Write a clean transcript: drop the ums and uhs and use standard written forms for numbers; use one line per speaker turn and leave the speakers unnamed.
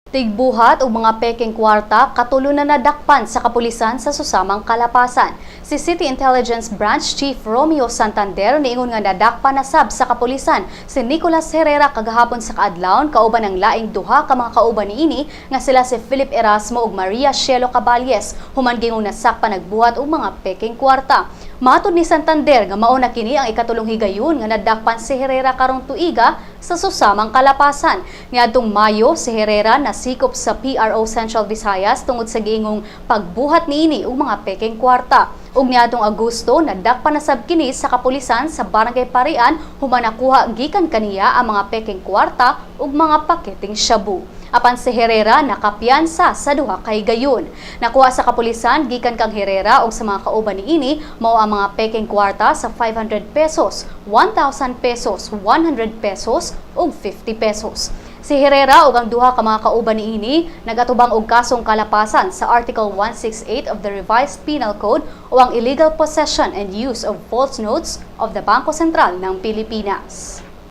Tigbuhat o mga peking kwarta katulo na nadakpan sa kapulisan sa susamang kalapasan. Si City Intelligence Branch Chief Romeo Santander niingon nga nadakpan na sab sa kapulisan si Nicolas Herrera kagahapon sa kaadlawon kauban ng laing duha ka mga kauban niini nga sila si Philip Erasmo ug Maria Cielo Caballes human gingong nasakpa nagbuhat og mga peking kwarta. Matod ni Santander nga mao na kini ang ikatulong higayon nga nadakpan si Herrera karong tuiga sa susamang kalapasan. Niadtong Mayo si Herrera nasikop sa PRO Central Visayas tungod sa giingong pagbuhat niini og mga peking kwarta. Ug niadtong Agosto nadakpan na sab kini sa kapulisan sa Barangay Parian human nakuha gikan kaniya ang mga peking kwarta ug mga paketing shabu. Apan si Herrera nakapiyansa sa duha ka higayon. Nakuha sa kapulisan gikan kang Herrera ug sa mga kauban niini mao ang mga peking kwarta sa 500 pesos, 1,000 pesos, 100 pesos ug 50 pesos. Si Herrera ug ang duha ka mga kauban niini nagatubang og kasong kalapasan sa Article 168 of the Revised Penal Code o ang illegal possession and use of false notes of the Bangko Sentral ng Pilipinas.